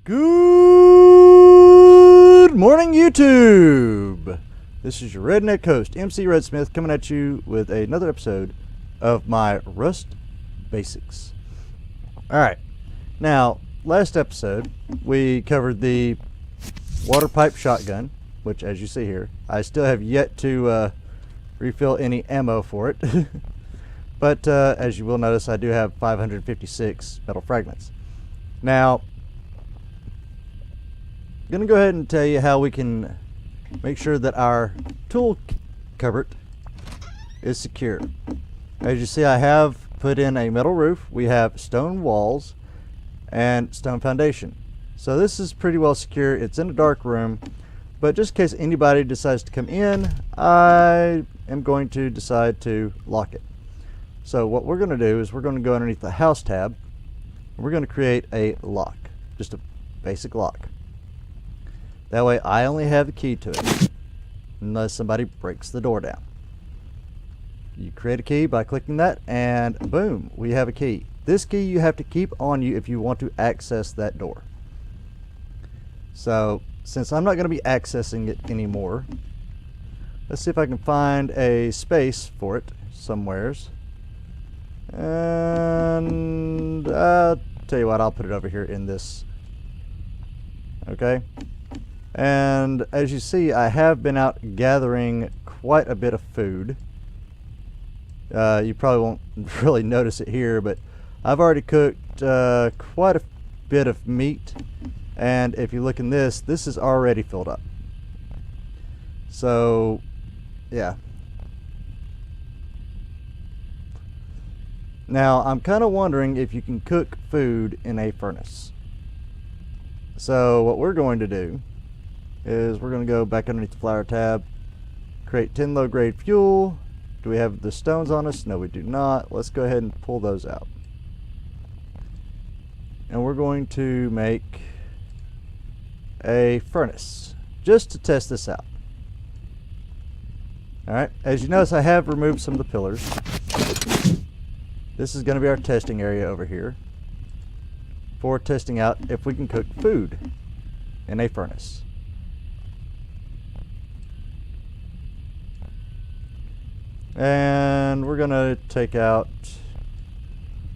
Good morning, YouTube! This is your redneck host, MC RedSmith, coming at you with another episode of my Rust Basics. Alright, now, last episode, we covered the water pipe shotgun, which, as you see here, I still have yet to refill any ammo for it. But, as you will notice, I do have 556 metal fragments. Now, I'm going to go ahead and tell you how we can make sure that our tool cupboard is secure. As you see, I have put in a metal roof. We have stone walls and stone foundation. So this is pretty well secure. It's in a dark room, but just in case anybody decides to come in, I am going to decide to lock it. So what we're going to do is we're going to go underneath the house tab, and we're going to create a lock, just a basic lock. That way I only have the key to it, unless somebody breaks the door down. You create a key by clicking that, and boom, we have a key. This key you have to keep on you if you want to access that door. So, since I'm not going to be accessing it anymore, let's see if I can find a space for it somewheres. And I'll tell you what, I'll put it over here in this. Okay. And as you see, I have been out gathering quite a bit of food. You probably won't really notice it here, but I've already cooked quite a bit of meat. And if you look in this is already filled up. So, yeah. Now, I'm kind of wondering if you can cook food in a furnace. So, what we're going to do is we're going to go back underneath the flour tab, create 10 low grade fuel. Do we have the stones on us? No, we do not. Let's go ahead and pull those out. And we're going to make a furnace just to test this out. Alright, as you notice, I have removed some of the pillars. This is going to be our testing area over here for testing out if we can cook food in a furnace. And we're going to take out,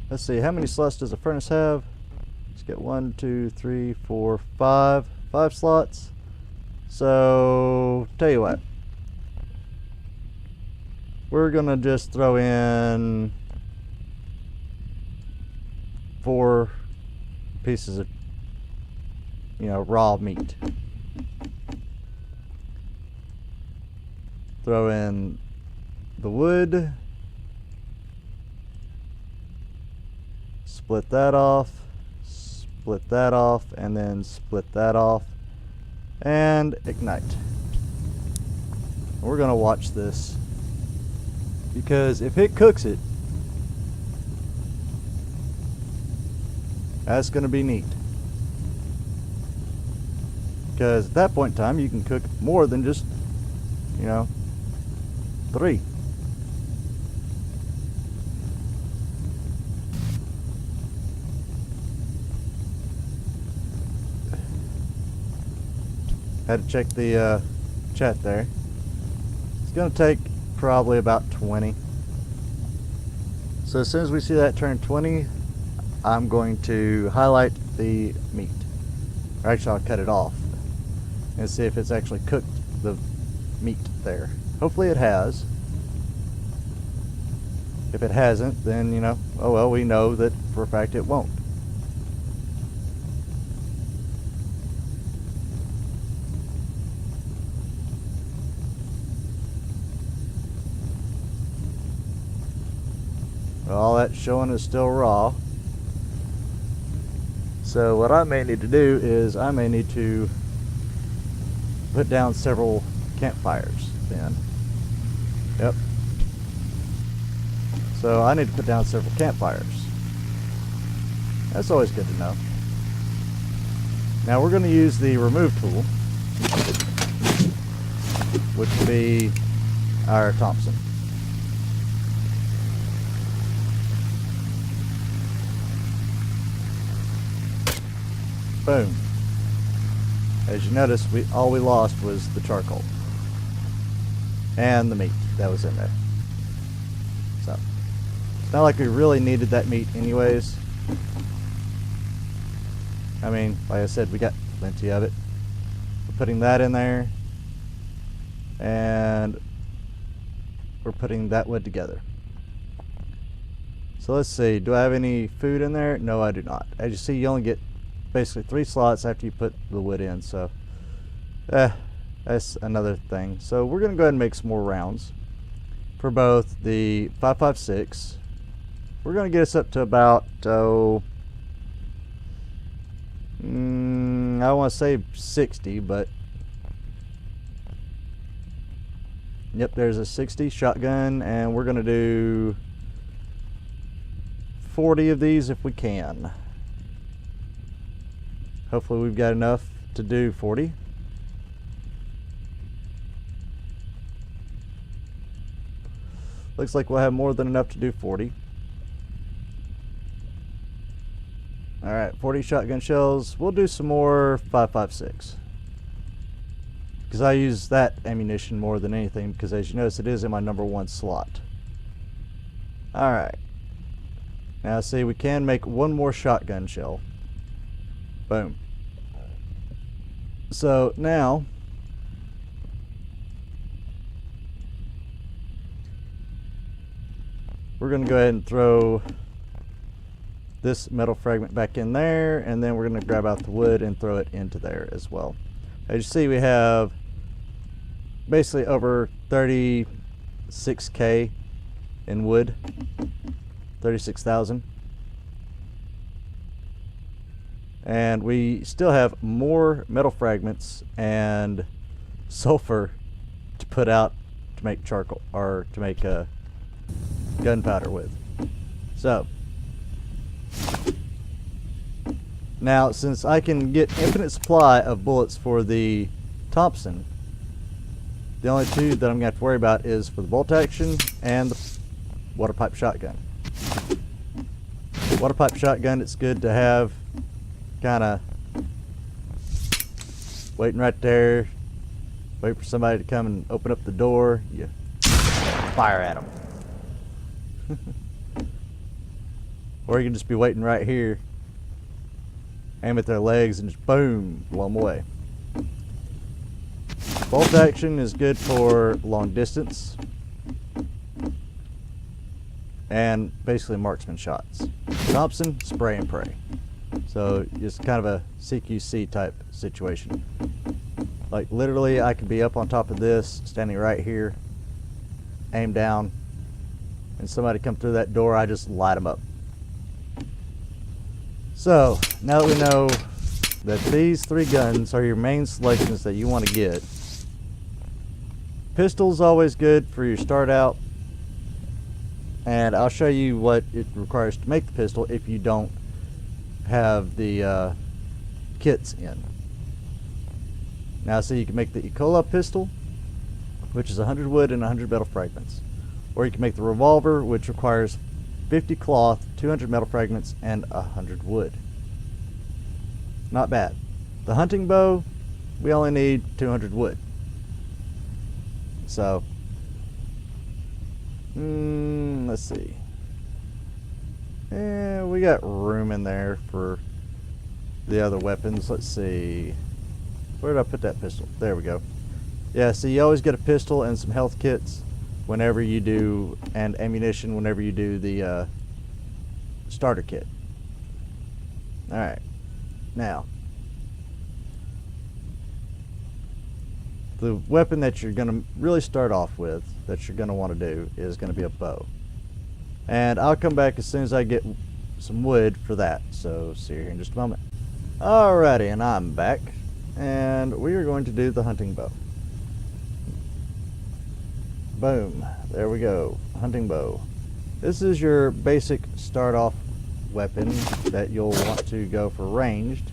let's see, how many slots does a furnace have? Let's get 1, 2, 3, 4, 5. 5 slots. So, tell you what. We're going to just throw in 4 pieces of, raw meat. Throw in the wood, split that off, and then split that off, and ignite. We're gonna watch this, because if it cooks it, that's gonna be neat. Because at that point in time, you can cook more than just, 3. Had to check the chat there. It's going to take probably about 20. So as soon as we see that turn 20, I'm going to highlight the meat. Or actually, I'll cut it off and see if it's actually cooked the meat there. Hopefully it has. If it hasn't, then, oh well, we know that for a fact it won't. All that's showing is still raw. So what I may need to do is I may need to put down several campfires then. Yep. So I need to put down several campfires. That's always good to know. Now we're going to use the remove tool, which will be our Thompson. Boom. As you notice, all we lost was the charcoal and the meat that was in there. So it's not like we really needed that meat anyways. I mean, like I said, we got plenty of it. We're putting that in there, and we're putting that wood together. So let's see, do I have any food in there? No, I do not. As you see, you only get basically 3 slots after you put the wood in, so that's another thing. So we're going to go ahead and make some more rounds for both the 5.56. We're going to get us up to about, I want to say 60, but yep, there's a 60 shotgun, and we're going to do 40 of these if we can. Hopefully we've got enough to do 40. Looks like we'll have more than enough to do 40. Alright, 40 shotgun shells. We'll do some more 5.56. Because I use that ammunition more than anything, because as you notice, it is in my number 1 slot. Alright. Now see, we can make one more shotgun shell. Boom. So now we're going to go ahead and throw this metal fragment back in there, and then we're going to grab out the wood and throw it into there as well. As you see, we have basically over 36k in wood, 36,000. And we still have more metal fragments and sulfur to put out to make charcoal, or to make gunpowder with. So now, since I can get infinite supply of bullets for the Thompson, the only two that I'm going to have to worry about is for the bolt action and the water pipe shotgun. Water pipe shotgun, it's good to have kind of waiting right there, wait for somebody to come and open up the door, you fire at them. Or you can just be waiting right here, aim at their legs, and just boom, blow them away. Bolt action is good for long distance and basically marksman shots. Thompson, spray and pray. So it's kind of a CQC type situation. Like literally, I could be up on top of this, standing right here, aim down, and somebody come through that door, I just light them up. So now that we know that these 3 guns are your main selections that you want to get, pistol's always good for your start out, and I'll show you what it requires to make the pistol if you don't have the kits in. Now see, you can make the Ecola pistol, which is 100 wood and 100 metal fragments, or you can make the revolver, which requires 50 cloth, 200 metal fragments, and 100 wood. Not bad. The hunting bow, we only need 200 wood. So, let's see. Yeah, we got room in there for the other weapons. Let's see. Where did I put that pistol? There we go. Yeah, so you always get a pistol and some health kits whenever you do, and ammunition whenever you do the starter kit. Alright, now the weapon that you're going to really start off with, that you're going to want to do, is going to be a bow. And I'll come back as soon as I get some wood for that, so see you here in just a moment. Alrighty, and I'm back, and we are going to do the hunting bow. Boom, there we go, hunting bow. This is your basic start off weapon that you'll want to go for ranged.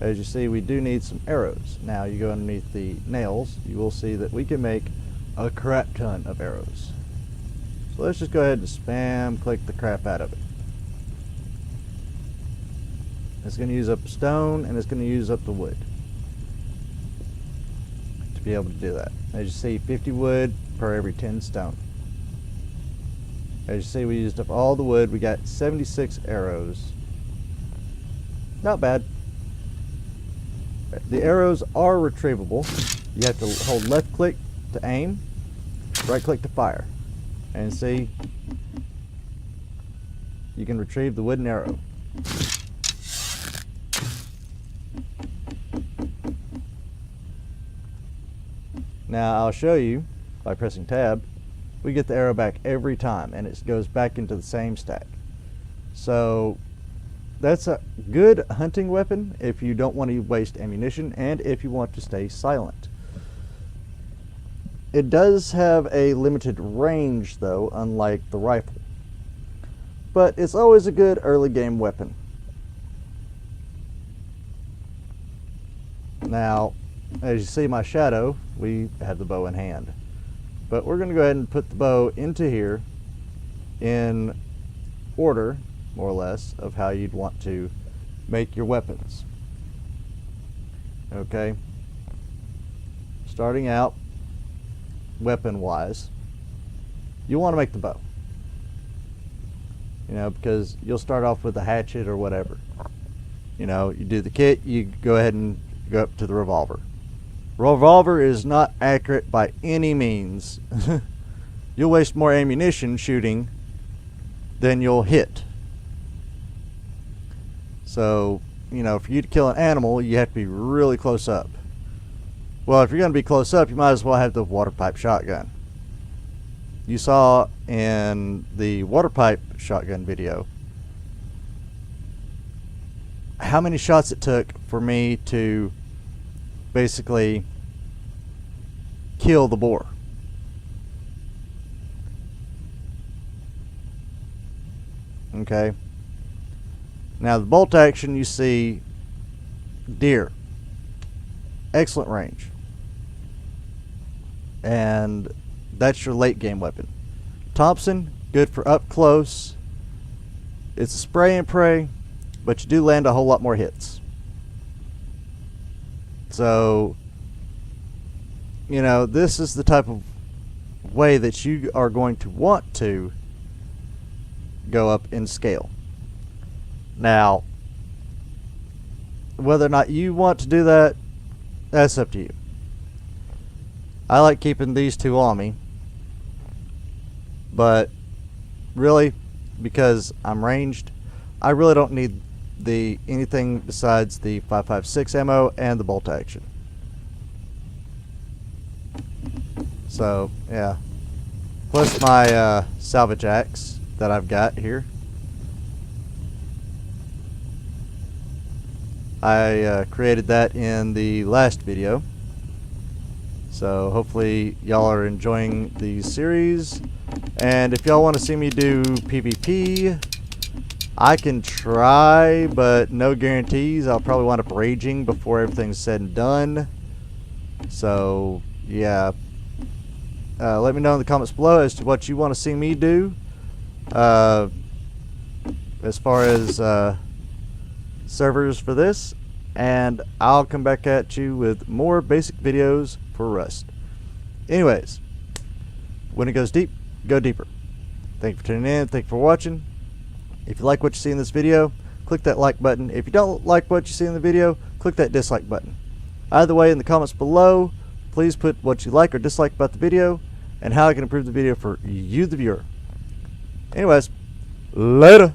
As you see, we do need some arrows. Now you go underneath the nails, you will see that we can make a crap ton of arrows. So let's just go ahead and spam click the crap out of it. It's going to use up stone and it's going to use up the wood. to be able to do that. As you see, 50 wood per every 10 stone. As you see, we used up all the wood. We got 76 arrows. Not bad. The arrows are retrievable. You have to hold left click to aim, right click to fire. And see, you can retrieve the wooden arrow. Now I'll show you by pressing tab. We get the arrow back every time, and it goes back into the same stack. So that's a good hunting weapon if you don't want to waste ammunition and if you want to stay silent. It does have a limited range though, unlike the rifle. But it's always a good early game weapon. Now, as you see my shadow, we have the bow in hand. But we're going to go ahead and put the bow into here in order, more or less, of how you'd want to make your weapons. Okay? Starting out, weapon-wise, you want to make the bow. You know, because you'll start off with a hatchet or whatever. You know, you do the kit, you go ahead and go up to the revolver. Revolver is not accurate by any means. You'll waste more ammunition shooting than you'll hit. So, you know, for you to kill an animal, you have to be really close up. Well, if you're going to be close up, you might as well have the water pipe shotgun. You saw in the water pipe shotgun video how many shots it took for me to basically kill the boar. Okay. Now the bolt action, you see deer. Excellent range. And that's your late game weapon. Thompson, good for up close. It's a spray and pray, but you do land a whole lot more hits. So, you know, this is the type of way that you are going to want to go up in scale. Now, whether or not you want to do that, that's up to you. I like keeping these two on me, but really, because I'm ranged, I really don't need anything besides the 5.56 ammo and the bolt action. So yeah, plus my salvage axe that I've got here. I created that in the last video, so hopefully y'all are enjoying the series. And if y'all want to see me do PvP, I can try, but no guarantees. I'll probably wind up raging before everything's said and done. So yeah, let me know in the comments below as to what you want to see me do as far as servers for this, and I'll come back at you with more basic videos for Rust. Anyways, when it goes deep, go deeper. Thank you for tuning in. Thank you for watching. If you like what you see in this video, click that like button. If you don't like what you see in the video, click that dislike button. Either way, in the comments below, please put what you like or dislike about the video and how I can improve the video for you, the viewer. Anyways, later.